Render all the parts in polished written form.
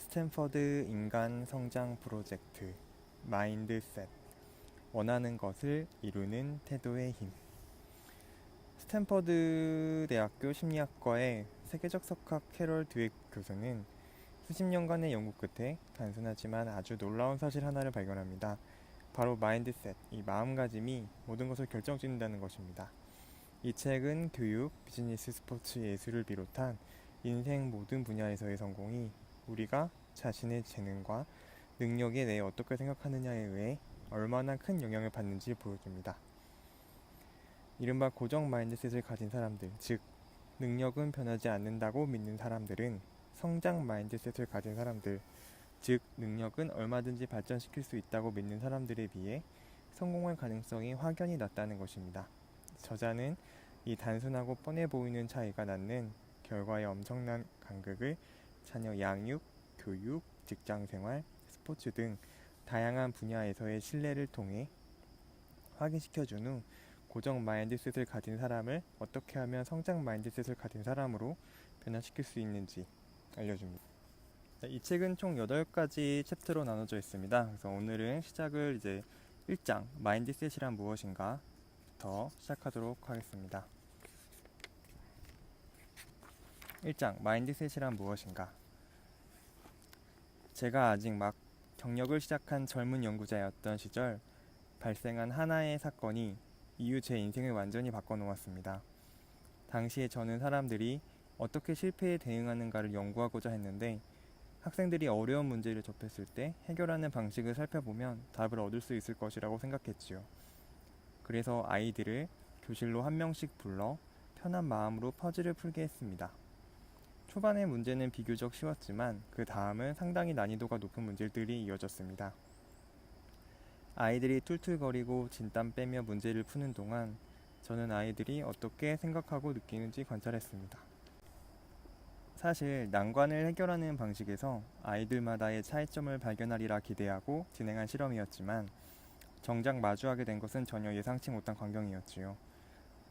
스탠퍼드 인간 성장 프로젝트 마인드셋 원하는 것을 이루는 태도의 힘. 스탠퍼드 대학교 심리학과의 세계적 석학 캐럴 드웩 교수는 수십 년간의 연구 끝에 단순하지만 아주 놀라운 사실 하나를 발견합니다. 바로 마인드셋, 이 마음가짐이 모든 것을 결정짓는다는 것입니다. 이 책은 교육, 비즈니스, 스포츠, 예술을 비롯한 인생 모든 분야에서의 성공이 우리가 자신의 재능과 능력에 대해 어떻게 생각하느냐에 의해 얼마나 큰 영향을 받는지 보여줍니다. 이른바 고정 마인드셋을 가진 사람들, 즉 능력은 변하지 않는다고 믿는 사람들은 성장 마인드셋을 가진 사람들, 즉 능력은 얼마든지 발전시킬 수 있다고 믿는 사람들에 비해 성공할 가능성이 확연히 낮다는 것입니다. 저자는 이 단순하고 뻔해 보이는 차이가 낳는 결과의 엄청난 간극을 자녀 양육, 교육, 직장생활, 스포츠 등 다양한 분야에서의 신뢰를 통해 확인시켜준 후 고정 마인드셋을 가진 사람을 어떻게 하면 성장 마인드셋을 가진 사람으로 변화시킬 수 있는지 알려줍니다. 이 책은 총 8가지 챕터로 나눠져 있습니다. 그래서 오늘은 시작을 1장 마인드셋이란 무엇인가 부터 시작하도록 하겠습니다. 1장 마인드셋이란 무엇인가. 제가 아직 막 경력을 시작한 젊은 연구자였던 시절 발생한 하나의 사건이 이후 제 인생을 완전히 바꿔놓았습니다. 당시에 저는 사람들이 어떻게 실패에 대응하는가를 연구하고자 했는데 학생들이 어려운 문제를 접했을 때 해결하는 방식을 살펴보면 답을 얻을 수 있을 것이라고 생각했지요. 그래서 아이들을 교실로 한 명씩 불러 편한 마음으로 퍼즐을 풀게 했습니다. 초반의 문제는 비교적 쉬웠지만 그 다음은 상당히 난이도가 높은 문제들이 이어졌습니다. 아이들이 툴툴거리고 진땀 빼며 문제를 푸는 동안 저는 아이들이 어떻게 생각하고 느끼는지 관찰했습니다. 사실 난관을 해결하는 방식에서 아이들마다의 차이점을 발견하리라 기대하고 진행한 실험이었지만 정작 마주하게 된 것은 전혀 예상치 못한 광경이었지요.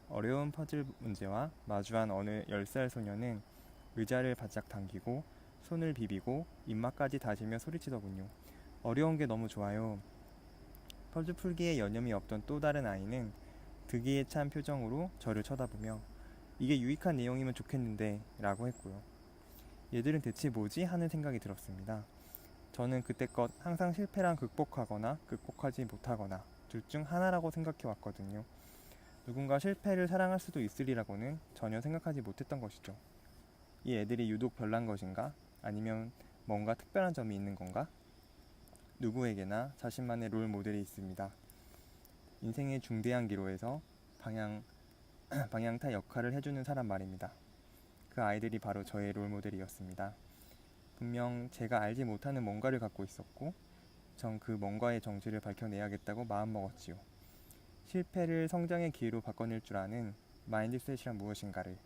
어려운 퍼즐 문제와 마주한 어느 10살 소녀는 의자를 바짝 당기고 손을 비비고 입맛까지 다시며 소리치더군요. 어려운 게 너무 좋아요. 퍼즐 풀기에 여념이 없던 또 다른 아이는 득이에 찬 표정으로 저를 쳐다보며 이게 유익한 내용이면 좋겠는데 라고 했고요. 얘들은 대체 뭐지? 하는 생각이 들었습니다. 저는 그때껏 항상 실패란 극복하거나 극복하지 못하거나 둘 중 하나라고 생각해 왔거든요. 누군가 실패를 사랑할 수도 있으리라고는 전혀 생각하지 못했던 것이죠. 이 애들이 유독 별난 것인가? 아니면 뭔가 특별한 점이 있는 건가? 누구에게나 자신만의 롤 모델이 있습니다. 인생의 중대한 기로에서 방향타 역할을 해주는 사람 말입니다. 그 아이들이 바로 저의 롤 모델이었습니다. 분명 제가 알지 못하는 뭔가를 갖고 있었고 전 그 뭔가의 정체를 밝혀내야겠다고 마음먹었지요. 실패를 성장의 기회로 바꿔낼 줄 아는 마인드셋이란 무엇인가를.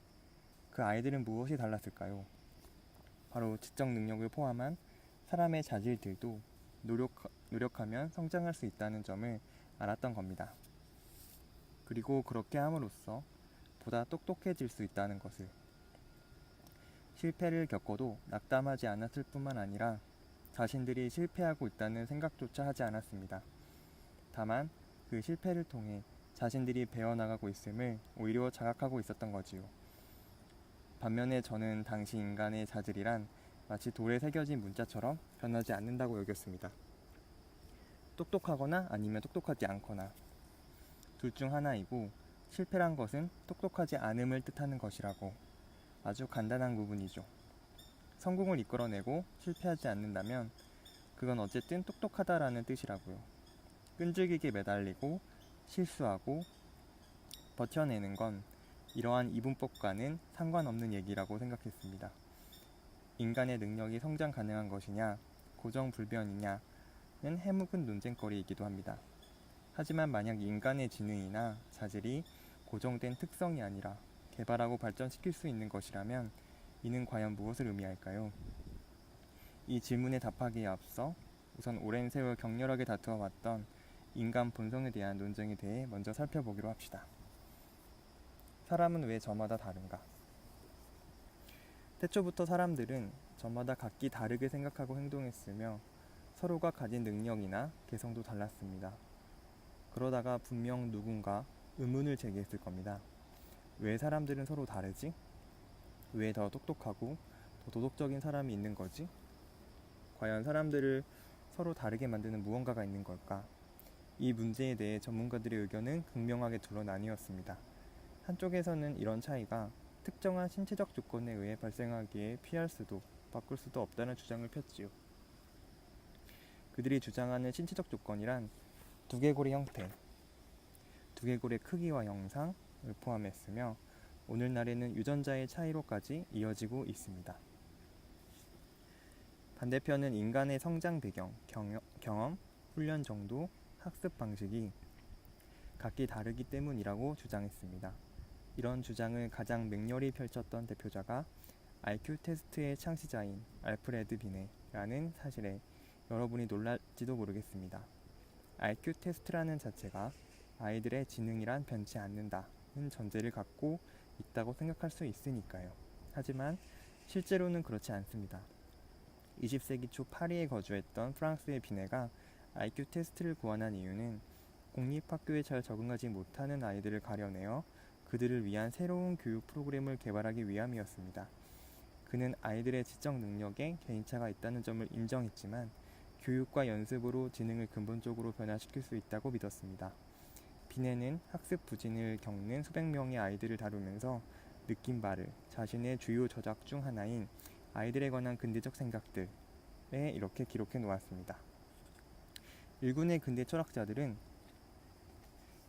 그 아이들은 무엇이 달랐을까요? 바로 지적 능력을 포함한 사람의 자질들도 노력하면 성장할 수 있다는 점을 알았던 겁니다. 그리고 그렇게 함으로써 보다 똑똑해질 수 있다는 것을. 실패를 겪어도 낙담하지 않았을 뿐만 아니라 자신들이 실패하고 있다는 생각조차 하지 않았습니다. 다만 그 실패를 통해 자신들이 배워나가고 있음을 오히려 자각하고 있었던 거지요. 반면에 저는 당시 인간의 자질이란 마치 돌에 새겨진 문자처럼 변하지 않는다고 여겼습니다. 똑똑하거나 아니면 똑똑하지 않거나 둘 중 하나이고 실패란 것은 똑똑하지 않음을 뜻하는 것이라고. 아주 간단한 부분이죠. 성공을 이끌어내고 실패하지 않는다면 그건 어쨌든 똑똑하다라는 뜻이라고요. 끈질기게 매달리고 실수하고 버텨내는 건 이러한 이분법과는 상관없는 얘기라고 생각했습니다. 인간의 능력이 성장 가능한 것이냐, 고정불변이냐는 해묵은 논쟁거리이기도 합니다. 하지만 만약 인간의 지능이나 자질이 고정된 특성이 아니라 개발하고 발전시킬 수 있는 것이라면 이는 과연 무엇을 의미할까요? 이 질문에 답하기에 앞서 우선 오랜 세월 격렬하게 다투어 왔던 인간 본성에 대한 논쟁에 대해 먼저 살펴보기로 합시다. 사람은 왜 저마다 다른가? 태초부터 사람들은 저마다 각기 다르게 생각하고 행동했으며 서로가 가진 능력이나 개성도 달랐습니다. 그러다가 분명 누군가 의문을 제기했을 겁니다. 왜 사람들은 서로 다르지? 왜 더 똑똑하고 더 도덕적인 사람이 있는 거지? 과연 사람들을 서로 다르게 만드는 무언가가 있는 걸까? 이 문제에 대해 전문가들의 의견은 극명하게 둘로 나뉘었습니다. 한쪽에서는 이런 차이가 특정한 신체적 조건에 의해 발생하기에 피할 수도 바꿀 수도 없다는 주장을 폈지요. 그들이 주장하는 신체적 조건이란 두개골의 형태, 두개골의 크기와 형상을 포함했으며 오늘날에는 유전자의 차이로까지 이어지고 있습니다. 반대편은 인간의 성장 배경, 경험, 훈련 정도, 학습 방식이 각기 다르기 때문이라고 주장했습니다. 이런 주장을 가장 맹렬히 펼쳤던 대표자가 IQ 테스트의 창시자인 알프레드 비네라는 사실에 여러분이 놀랄지도 모르겠습니다. IQ 테스트라는 자체가 아이들의 지능이란 변치 않는다는 전제를 갖고 있다고 생각할 수 있으니까요. 하지만 실제로는 그렇지 않습니다. 20세기 초 파리에 거주했던 프랑스의 비네가 IQ 테스트를 고안한 이유는 공립학교에 잘 적응하지 못하는 아이들을 가려내어 그들을 위한 새로운 교육 프로그램을 개발하기 위함이었습니다. 그는 아이들의 지적 능력에 개인차가 있다는 점을 인정했지만 교육과 연습으로 지능을 근본적으로 변화시킬 수 있다고 믿었습니다. 비네는 학습 부진을 겪는 수백 명의 아이들을 다루면서 느낀 바를 자신의 주요 저작 중 하나인 아이들에 관한 근대적 생각들에 이렇게 기록해 놓았습니다. 일군의 근대 철학자들은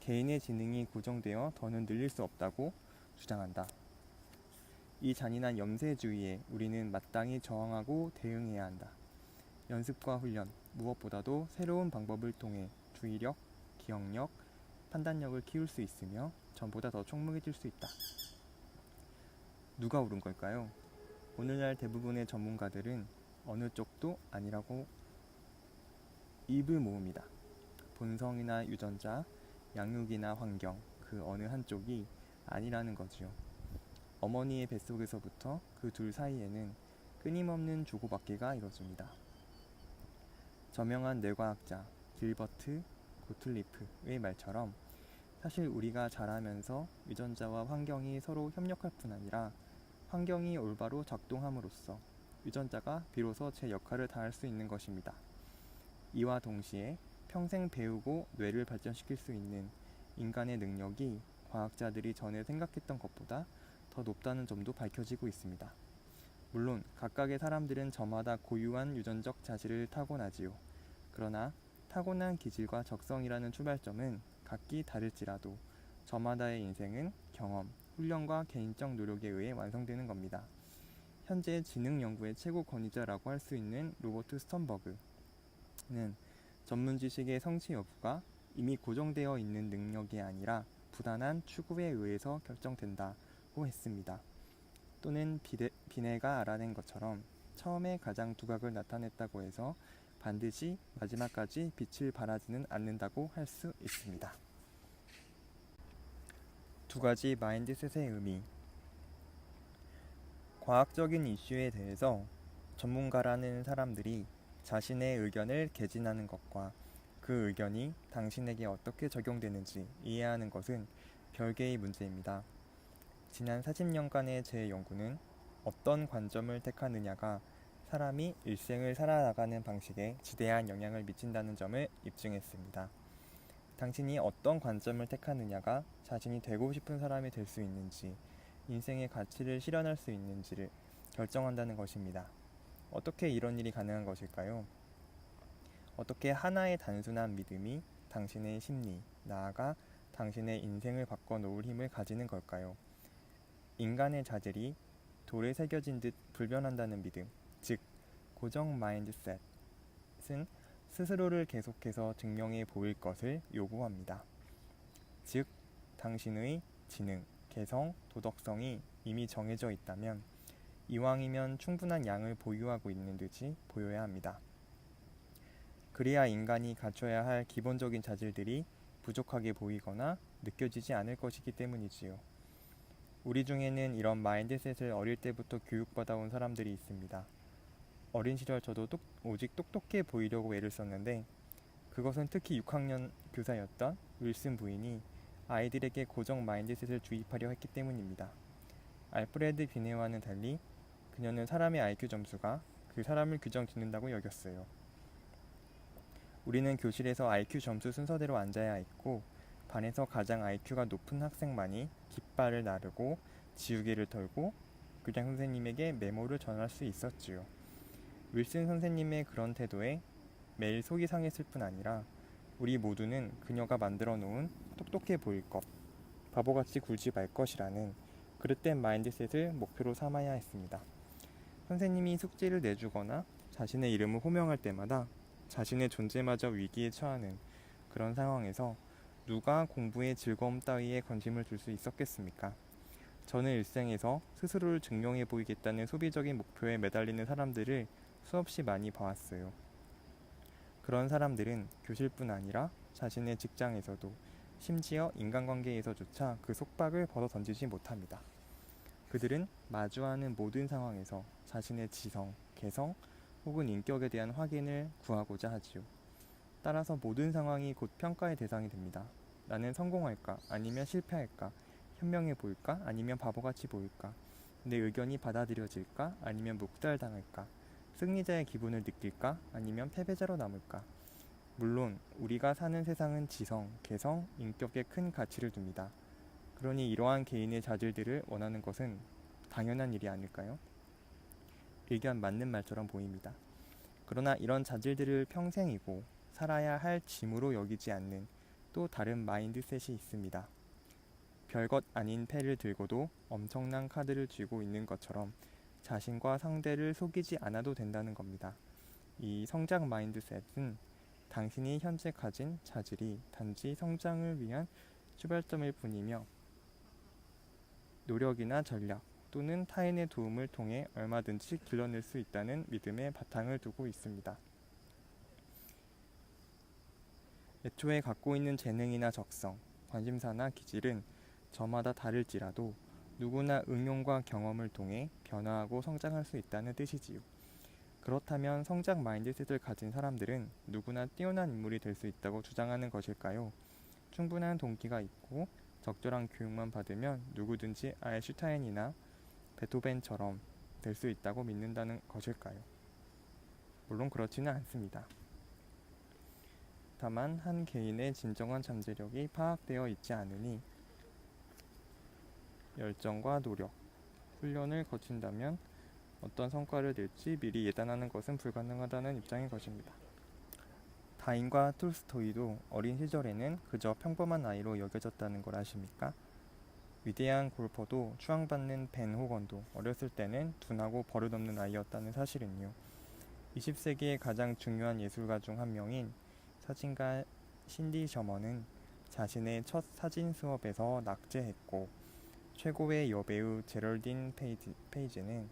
개인의 지능이 고정되어 더는 늘릴 수 없다고 주장한다. 이 잔인한 염세주의에 우리는 마땅히 저항하고 대응해야 한다. 연습과 훈련, 무엇보다도 새로운 방법을 통해 주의력, 기억력, 판단력을 키울 수 있으며 전보다 더 총명해질 수 있다. 누가 옳은 걸까요? 오늘날 대부분의 전문가들은 어느 쪽도 아니라고 입을 모읍니다. 본성이나 유전자, 양육이나 환경, 그 어느 한쪽이 아니라는 거지요. 어머니의 뱃속에서부터 그 둘 사이에는 끊임없는 주고받기가 이뤄집니다. 저명한 뇌과학자 길버트 고틀리프의 말처럼 사실 우리가 자라면서 유전자와 환경이 서로 협력할 뿐 아니라 환경이 올바로 작동함으로써 유전자가 비로소 제 역할을 다할 수 있는 것입니다. 이와 동시에 평생 배우고 뇌를 발전시킬 수 있는 인간의 능력이 과학자들이 전에 생각했던 것보다 더 높다는 점도 밝혀지고 있습니다. 물론 각각의 사람들은 저마다 고유한 유전적 자질을 타고나지요. 그러나 타고난 기질과 적성이라는 출발점은 각기 다를지라도 저마다의 인생은 경험, 훈련과 개인적 노력에 의해 완성되는 겁니다. 현재 지능 연구의 최고 권위자라고 할 수 있는 로버트 스턴버그는 전문 지식의 성취 여부가 이미 고정되어 있는 능력이 아니라 부단한 추구에 의해서 결정된다고 했습니다. 또는 비네가 알아낸 것처럼 처음에 가장 두각을 나타냈다고 해서 반드시 마지막까지 빛을 발하지는 않는다고 할 수 있습니다. 두 가지 마인드셋의 의미. 과학적인 이슈에 대해서 전문가라는 사람들이 자신의 의견을 개진하는 것과 그 의견이 당신에게 어떻게 적용되는지 이해하는 것은 별개의 문제입니다. 지난 40년간의 제 연구는 어떤 관점을 택하느냐가 사람이 일생을 살아나가는 방식에 지대한 영향을 미친다는 점을 입증했습니다. 당신이 어떤 관점을 택하느냐가 자신이 되고 싶은 사람이 될 수 있는지, 인생의 가치를 실현할 수 있는지를 결정한다는 것입니다. 어떻게 이런 일이 가능한 것일까요? 어떻게 하나의 단순한 믿음이 당신의 심리, 나아가 당신의 인생을 바꿔놓을 힘을 가지는 걸까요? 인간의 자질이 돌에 새겨진 듯 불변한다는 믿음, 즉 고정 마인드셋은 스스로를 계속해서 증명해 보일 것을 요구합니다. 즉 당신의 지능, 개성, 도덕성이 이미 정해져 있다면 이왕이면 충분한 양을 보유하고 있는 듯이 보여야 합니다. 그래야 인간이 갖춰야 할 기본적인 자질들이 부족하게 보이거나 느껴지지 않을 것이기 때문이지요. 우리 중에는 이런 마인드셋을 어릴 때부터 교육받아온 사람들이 있습니다. 어린 시절 저도 오직 똑똑해 보이려고 애를 썼는데 그것은 특히 6학년 교사였던 윌슨 부인이 아이들에게 고정 마인드셋을 주입하려 했기 때문입니다. 알프레드 비네와는 달리 그녀는 사람의 IQ 점수가 그 사람을 규정 짓는다고 여겼어요. 우리는 교실에서 IQ 점수 순서대로 앉아야 했고 반에서 가장 IQ가 높은 학생만이 깃발을 나르고 지우개를 털고 교장 선생님에게 메모를 전할 수 있었지요. 윌슨 선생님의 그런 태도에 매일 속이 상했을 뿐 아니라 우리 모두는 그녀가 만들어 놓은 똑똑해 보일 것, 바보같이 굴지 말 것이라는 그릇된 마인드셋을 목표로 삼아야 했습니다. 선생님이 숙제를 내주거나 자신의 이름을 호명할 때마다 자신의 존재마저 위기에 처하는 그런 상황에서 누가 공부에 즐거움 따위에 관심을 줄 수 있었겠습니까? 저는 일생에서 스스로를 증명해 보이겠다는 소비적인 목표에 매달리는 사람들을 수없이 많이 봐왔어요. 그런 사람들은 교실뿐 아니라 자신의 직장에서도 심지어 인간관계에서조차 그 속박을 벗어 던지지 못합니다. 그들은 마주하는 모든 상황에서 자신의 지성, 개성 혹은 인격에 대한 확인을 구하고자 하지요. 따라서 모든 상황이 곧 평가의 대상이 됩니다. 나는 성공할까? 아니면 실패할까? 현명해 보일까? 아니면 바보같이 보일까? 내 의견이 받아들여질까? 아니면 묵살당할까? 승리자의 기분을 느낄까? 아니면 패배자로 남을까? 물론 우리가 사는 세상은 지성, 개성, 인격에 큰 가치를 둡니다. 그러니 이러한 개인의 자질들을 원하는 것은 당연한 일이 아닐까요? 일견 맞는 말처럼 보입니다. 그러나 이런 자질들을 평생이고 살아야 할 짐으로 여기지 않는 또 다른 마인드셋이 있습니다. 별것 아닌 패를 들고도 엄청난 카드를 쥐고 있는 것처럼 자신과 상대를 속이지 않아도 된다는 겁니다. 이 성장 마인드셋은 당신이 현재 가진 자질이 단지 성장을 위한 출발점일 뿐이며 노력이나 전략 또는 타인의 도움을 통해 얼마든지 길러낼 수 있다는 믿음에 바탕을 두고 있습니다. 애초에 갖고 있는 재능이나 적성, 관심사나 기질은 저마다 다를지라도 누구나 응용과 경험을 통해 변화하고 성장할 수 있다는 뜻이지요. 그렇다면 성장 마인드셋을 가진 사람들은 누구나 뛰어난 인물이 될 수 있다고 주장하는 것일까요? 충분한 동기가 있고 적절한 교육만 받으면 누구든지 아인슈타인이나 베토벤처럼 될 수 있다고 믿는다는 것일까요? 물론 그렇지는 않습니다. 다만 한 개인의 진정한 잠재력이 파악되어 있지 않으니 열정과 노력, 훈련을 거친다면 어떤 성과를 낼지 미리 예단하는 것은 불가능하다는 입장인 것입니다. 다인과 톨스토이도 어린 시절에는 그저 평범한 아이로 여겨졌다는 걸 아십니까? 위대한 골퍼도 추앙받는 벤 호건도 어렸을 때는 둔하고 버릇없는 아이였다는 사실은요. 20세기의 가장 중요한 예술가 중 한 명인 사진가 신디 셔먼은 자신의 첫 사진 수업에서 낙제했고 최고의 여배우 제럴딘 페이지는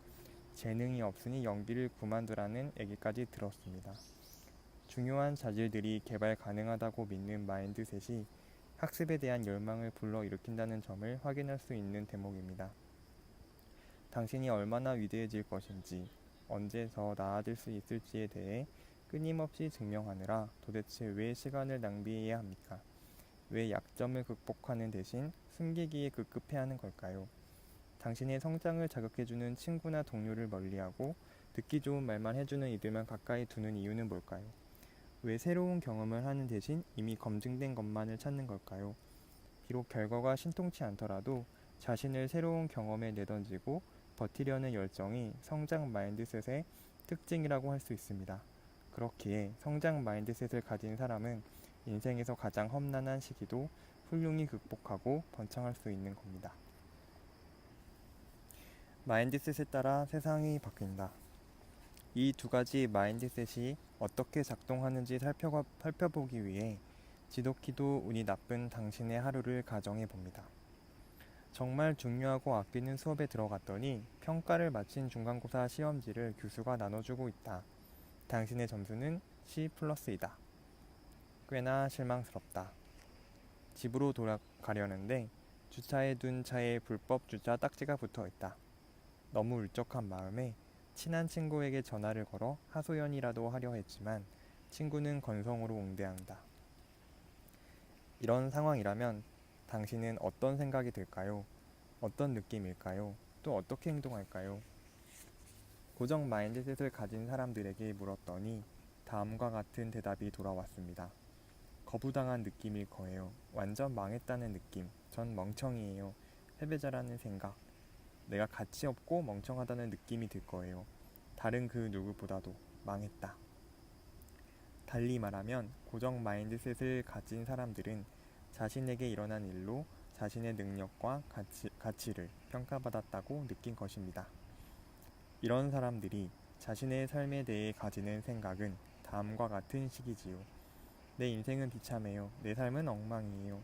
재능이 없으니 연기를 그만두라는 얘기까지 들었습니다. 중요한 자질들이 개발 가능하다고 믿는 마인드셋이 학습에 대한 열망을 불러일으킨다는 점을 확인할 수 있는 대목입니다. 당신이 얼마나 위대해질 것인지, 언제 더 나아질 수 있을지에 대해 끊임없이 증명하느라 도대체 왜 시간을 낭비해야 합니까? 왜 약점을 극복하는 대신 숨기기에 급급해하는 걸까요? 당신의 성장을 자극해주는 친구나 동료를 멀리하고 듣기 좋은 말만 해주는 이들만 가까이 두는 이유는 뭘까요? 왜 새로운 경험을 하는 대신 이미 검증된 것만을 찾는 걸까요? 비록 결과가 신통치 않더라도 자신을 새로운 경험에 내던지고 버티려는 열정이 성장 마인드셋의 특징이라고 할 수 있습니다. 그렇기에 성장 마인드셋을 가진 사람은 인생에서 가장 험난한 시기도 훌륭히 극복하고 번창할 수 있는 겁니다. 마인드셋에 따라 세상이 바뀐다. 이 두 가지 마인드셋이 어떻게 작동하는지 살펴보기 위해 지독히도 운이 나쁜 당신의 하루를 가정해 봅니다. 정말 중요하고 아끼는 수업에 들어갔더니 평가를 마친 중간고사 시험지를 교수가 나눠주고 있다. 당신의 점수는 C+이다. 꽤나 실망스럽다. 집으로 돌아가려는데 주차해둔 차에 불법 주차 딱지가 붙어 있다. 너무 울적한 마음에 친한 친구에게 전화를 걸어 하소연이라도 하려 했지만 친구는 건성으로 응대한다. 이런 상황이라면 당신은 어떤 생각이 들까요? 어떤 느낌일까요? 또 어떻게 행동할까요? 고정 마인드셋을 가진 사람들에게 물었더니 다음과 같은 대답이 돌아왔습니다. 거부당한 느낌일 거예요. 완전 망했다는 느낌. 전 멍청이에요. 패배자라는 생각. 내가 가치 없고 멍청하다는 느낌이 들 거예요. 다른 그 누구보다도 망했다. 달리 말하면 고정 마인드셋을 가진 사람들은 자신에게 일어난 일로 자신의 능력과 가치를 평가받았다고 느낀 것입니다. 이런 사람들이 자신의 삶에 대해 가지는 생각은 다음과 같은 식이지요. 내 인생은 비참해요. 내 삶은 엉망이에요.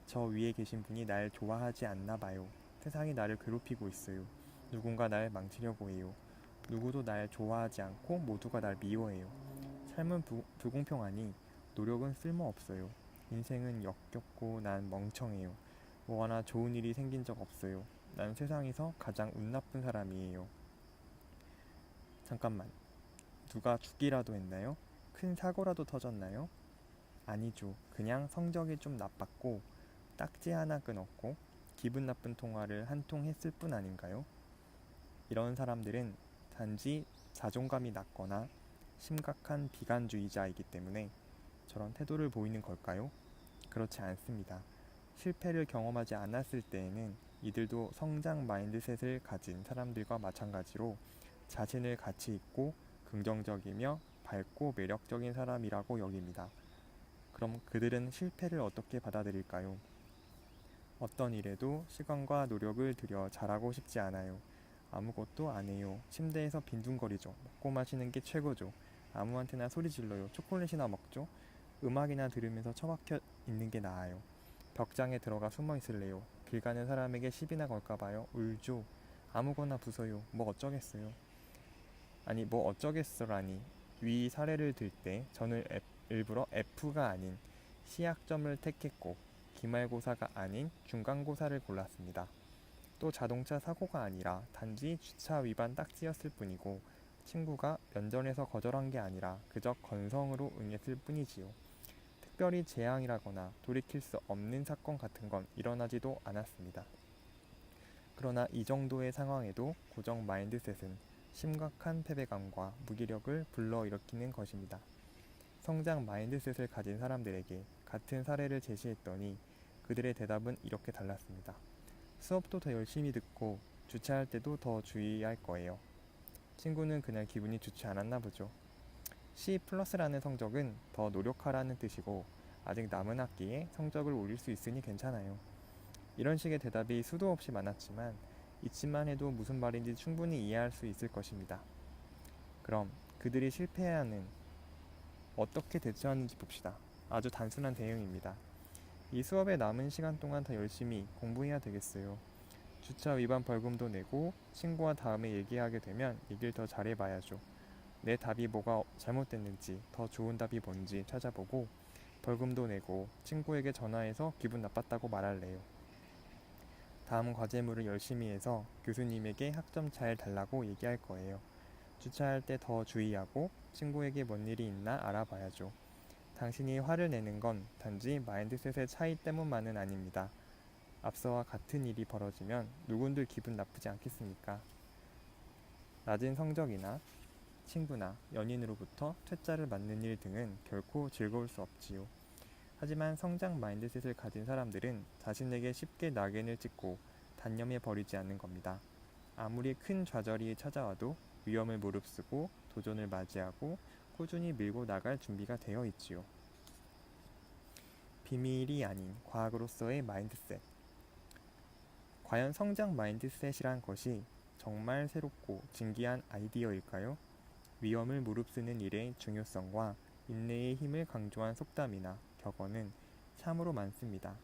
저 위에 계신 분이 날 좋아하지 않나 봐요. 세상이 나를 괴롭히고 있어요. 누군가 날 망치려고 해요. 누구도 날 좋아하지 않고 모두가 날 미워해요. 삶은 불공평하니 노력은 쓸모없어요. 인생은 역겹고 난 멍청해요. 뭐 하나 좋은 일이 생긴 적 없어요. 난 세상에서 가장 운 나쁜 사람이에요. 잠깐만, 누가 죽기라도 했나요? 큰 사고라도 터졌나요? 아니죠. 그냥 성적이 좀 나빴고 딱지 하나 끊었고 기분 나쁜 통화를 한 통 했을 뿐 아닌가요? 이런 사람들은 단지 자존감이 낮거나 심각한 비관주의자이기 때문에 저런 태도를 보이는 걸까요? 그렇지 않습니다. 실패를 경험하지 않았을 때에는 이들도 성장 마인드셋을 가진 사람들과 마찬가지로 자신을 가치 있고 긍정적이며 밝고 매력적인 사람이라고 여깁니다. 그럼 그들은 실패를 어떻게 받아들일까요? 어떤 일에도 시간과 노력을 들여 잘하고 싶지 않아요. 아무것도 안 해요. 침대에서 빈둥거리죠. 먹고 마시는 게 최고죠. 아무한테나 소리 질러요. 초콜릿이나 먹죠. 음악이나 들으면서 처박혀 있는 게 나아요. 벽장에 들어가 숨어 있을래요. 길 가는 사람에게 시비나 걸까봐요. 울죠. 아무거나 부숴요. 뭐 어쩌겠어요. 아니 뭐 어쩌겠어라니. 위 사례를 들 때 저는 일부러 F가 아닌 C학점을 택했고 기말고사가 아닌 중간고사를 골랐습니다. 또 자동차 사고가 아니라 단지 주차 위반 딱지였을 뿐이고 친구가 면전에서 거절한 게 아니라 그저 건성으로 응했을 뿐이지요. 특별히 재앙이라거나 돌이킬 수 없는 사건 같은 건 일어나지도 않았습니다. 그러나 이 정도의 상황에도 고정 마인드셋은 심각한 패배감과 무기력을 불러일으키는 것입니다. 성장 마인드셋을 가진 사람들에게 같은 사례를 제시했더니 그들의 대답은 이렇게 달랐습니다. 수업도 더 열심히 듣고 주차할 때도 더 주의할 거예요. 친구는 그날 기분이 좋지 않았나 보죠. C+라는 성적은 더 노력하라는 뜻이고 아직 남은 학기에 성적을 올릴 수 있으니 괜찮아요. 이런 식의 대답이 수도 없이 많았지만 잊기만 해도 무슨 말인지 충분히 이해할 수 있을 것입니다. 그럼 그들이 실패하는 어떻게 대처하는지 봅시다. 아주 단순한 대응입니다. 이 수업에 남은 시간 동안 더 열심히 공부해야 되겠어요. 주차 위반 벌금도 내고 친구와 다음에 얘기하게 되면 얘기를 더 잘해봐야죠. 내 답이 뭐가 잘못됐는지 더 좋은 답이 뭔지 찾아보고 벌금도 내고 친구에게 전화해서 기분 나빴다고 말할래요. 다음 과제물을 열심히 해서 교수님에게 학점 잘 달라고 얘기할 거예요. 주차할 때 더 주의하고 친구에게 뭔 일이 있나 알아봐야죠. 당신이 화를 내는 건 단지 마인드셋의 차이 때문만은 아닙니다. 앞서와 같은 일이 벌어지면 누군들 기분 나쁘지 않겠습니까? 낮은 성적이나 친구나 연인으로부터 퇴짜를 맞는 일 등은 결코 즐거울 수 없지요. 하지만 성장 마인드셋을 가진 사람들은 자신에게 쉽게 낙인을 찍고 단념해 버리지 않는 겁니다. 아무리 큰 좌절이 찾아와도 위험을 무릅쓰고 도전을 맞이하고 꾸준히 밀고 나갈 준비가 되어 있지요. 비밀이 아닌 과학으로서의 마인드셋. 과연 성장 마인드셋이란 것이 정말 새롭고 진기한 아이디어일까요? 위험을 무릅쓰는 일의 중요성과 인내의 힘을 강조한 속담이나 격언은 참으로 많습니다.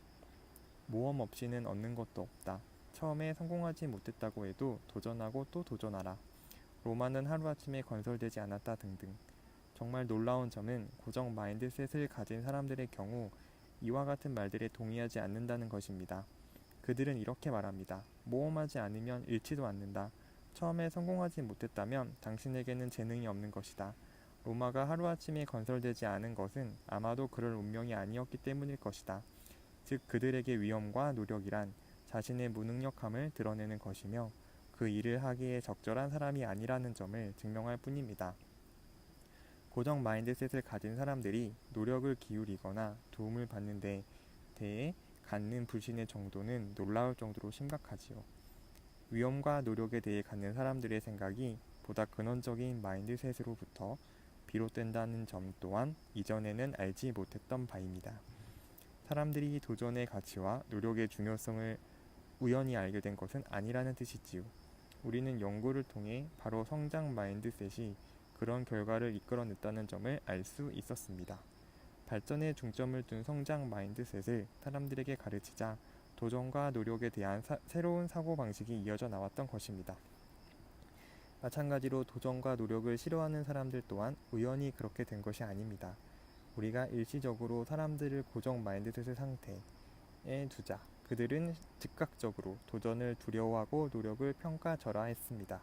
모험 없이는 얻는 것도 없다. 처음에 성공하지 못했다고 해도 도전하고 또 도전하라. 로마는 하루아침에 건설되지 않았다 등등. 정말 놀라운 점은 고정 마인드셋을 가진 사람들의 경우 이와 같은 말들에 동의하지 않는다는 것입니다. 그들은 이렇게 말합니다. 모험하지 않으면 잃지도 않는다. 처음에 성공하지 못했다면 당신에게는 재능이 없는 것이다. 로마가 하루아침에 건설되지 않은 것은 아마도 그럴 운명이 아니었기 때문일 것이다. 즉 그들에게 위험과 노력이란 자신의 무능력함을 드러내는 것이며 그 일을 하기에 적절한 사람이 아니라는 점을 증명할 뿐입니다. 고정 마인드셋을 가진 사람들이 노력을 기울이거나 도움을 받는 데 대해 갖는 불신의 정도는 놀라울 정도로 심각하지요. 위험과 노력에 대해 갖는 사람들의 생각이 보다 근원적인 마인드셋으로부터 비롯된다는 점 또한 이전에는 알지 못했던 바입니다. 사람들이 도전의 가치와 노력의 중요성을 우연히 알게 된 것은 아니라는 뜻이지요. 우리는 연구를 통해 바로 성장 마인드셋이 그런 결과를 이끌어냈다는 점을 알 수 있었습니다. 발전에 중점을 둔 성장 마인드셋을 사람들에게 가르치자 도전과 노력에 대한 새로운 사고방식이 이어져 나왔던 것입니다. 마찬가지로 도전과 노력을 싫어하는 사람들 또한 우연히 그렇게 된 것이 아닙니다. 우리가 일시적으로 사람들을 고정 마인드셋의 상태에 두자 그들은 즉각적으로 도전을 두려워하고 노력을 평가절하했습니다.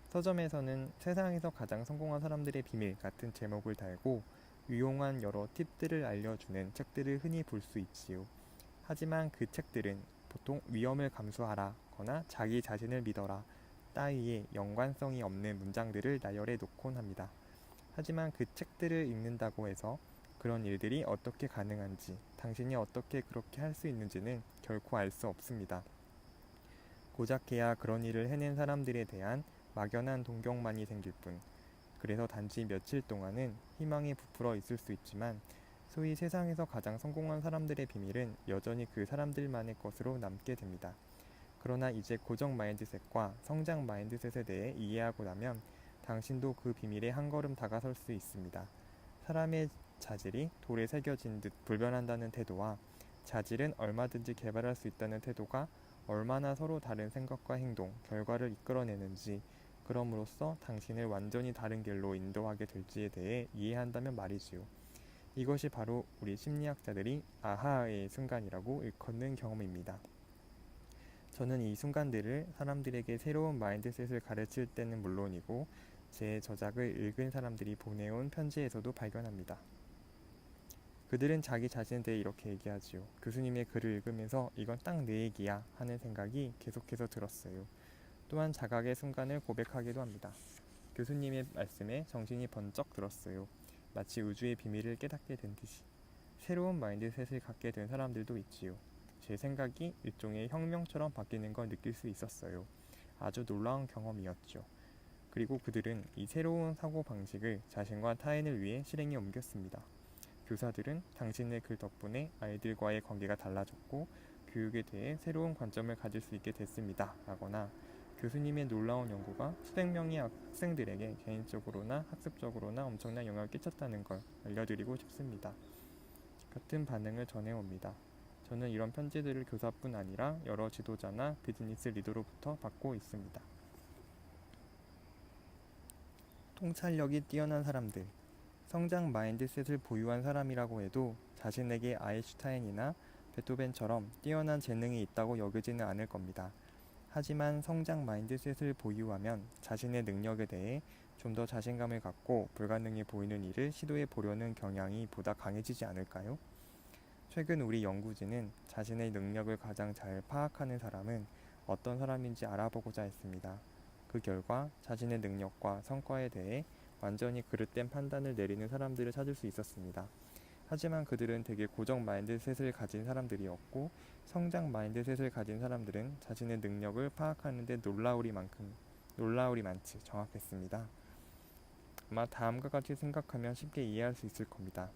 서점에서는 세상에서 가장 성공한 사람들의 비밀 같은 제목을 달고 유용한 여러 팁들을 알려주는 책들을 흔히 볼 수 있지요. 하지만 그 책들은 보통 위험을 감수하라 거나 자기 자신을 믿어라 따위의 연관성이 없는 문장들을 나열해 놓곤 합니다. 하지만 그 책들을 읽는다고 해서 그런 일들이 어떻게 가능한지, 당신이 어떻게 그렇게 할 수 있는지는 결코 알 수 없습니다. 고작해야 그런 일을 해낸 사람들에 대한 막연한 동경만이 생길 뿐, 그래서 단지 며칠 동안은 희망이 부풀어 있을 수 있지만 소위 세상에서 가장 성공한 사람들의 비밀은 여전히 그 사람들만의 것으로 남게 됩니다. 그러나 이제 고정 마인드셋과 성장 마인드셋에 대해 이해하고 나면 당신도 그 비밀에 한 걸음 다가설 수 있습니다. 사람의 자질이 돌에 새겨진 듯 불변한다는 태도와 자질은 얼마든지 개발할 수 있다는 태도가 얼마나 서로 다른 생각과 행동, 결과를 이끌어내는지, 그럼으로써 당신을 완전히 다른 길로 인도하게 될지에 대해 이해한다면 말이지요. 이것이 바로 우리 심리학자들이 아하의 순간이라고 일컫는 경험입니다. 저는 이 순간들을 사람들에게 새로운 마인드셋을 가르칠 때는 물론이고 제 저작을 읽은 사람들이 보내온 편지에서도 발견합니다. 그들은 자기 자신에 대해 이렇게 얘기하지요. 교수님의 글을 읽으면서 이건 딱 내 얘기야 하는 생각이 계속해서 들었어요. 또한 자각의 순간을 고백하기도 합니다. 교수님의 말씀에 정신이 번쩍 들었어요. 마치 우주의 비밀을 깨닫게 된 듯이. 새로운 마인드셋을 갖게 된 사람들도 있지요. 제 생각이 일종의 혁명처럼 바뀌는 걸 느낄 수 있었어요. 아주 놀라운 경험이었죠. 그리고 그들은 이 새로운 사고방식을 자신과 타인을 위해 실행에 옮겼습니다. 교사들은 당신의 글 덕분에 아이들과의 관계가 달라졌고 교육에 대해 새로운 관점을 가질 수 있게 됐습니다. 라거나 교수님의 놀라운 연구가 수백 명의 학생들에게 개인적으로나 학습적으로나 엄청난 영향을 끼쳤다는 걸 알려드리고 싶습니다. 같은 반응을 전해옵니다. 저는 이런 편지들을 교사뿐 아니라 여러 지도자나 비즈니스 리더로부터 받고 있습니다. 통찰력이 뛰어난 사람들, 성장 마인드셋을 보유한 사람이라고 해도 자신에게 아인슈타인이나 베토벤처럼 뛰어난 재능이 있다고 여기지는 않을 겁니다. 하지만 성장 마인드셋을 보유하면 자신의 능력에 대해 좀 더 자신감을 갖고 불가능해 보이는 일을 시도해 보려는 경향이 보다 강해지지 않을까요? 최근 우리 연구진은 자신의 능력을 가장 잘 파악하는 사람은 어떤 사람인지 알아보고자 했습니다. 그 결과 자신의 능력과 성과에 대해 완전히 그릇된 판단을 내리는 사람들을 찾을 수 있었습니다. 하지만 그들은 대개 고정 마인드셋을 가진 사람들이었고 성장 마인드셋을 가진 사람들은 자신의 능력을 파악하는 데 놀라울이 많지 정확했습니다. 아마 다음과 같이 생각하면 쉽게 이해할 수 있을 겁니다.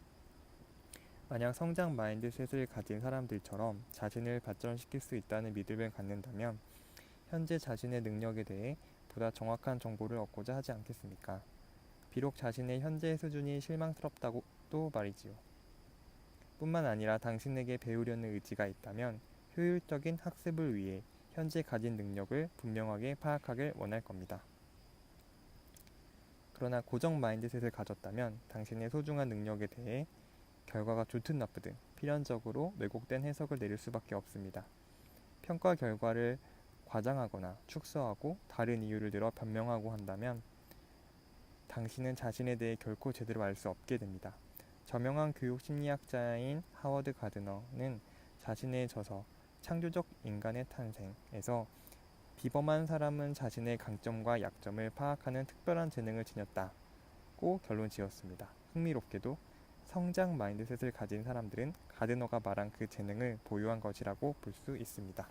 만약 성장 마인드셋을 가진 사람들처럼 자신을 발전시킬 수 있다는 믿음을 갖는다면 현재 자신의 능력에 대해 보다 정확한 정보를 얻고자 하지 않겠습니까? 비록 자신의 현재 수준이 실망스럽다고도 말이지요. 뿐만 아니라 당신에게 배우려는 의지가 있다면 효율적인 학습을 위해 현재 가진 능력을 분명하게 파악하길 원할 겁니다. 그러나 고정 마인드셋을 가졌다면 당신의 소중한 능력에 대해 결과가 좋든 나쁘든 필연적으로 왜곡된 해석을 내릴 수밖에 없습니다. 평가 결과를 과장하거나 축소하고 다른 이유를 들어 변명하고 한다면 당신은 자신에 대해 결코 제대로 알 수 없게 됩니다. 저명한 교육 심리학자인 하워드 가드너는 자신의 저서 창조적 인간의 탄생에서 비범한 사람은 자신의 강점과 약점을 파악하는 특별한 재능을 지녔다고 결론 지었습니다. 흥미롭게도 성장 마인드셋을 가진 사람들은 가드너가 말한 그 재능을 보유한 것이라고 볼 수 있습니다.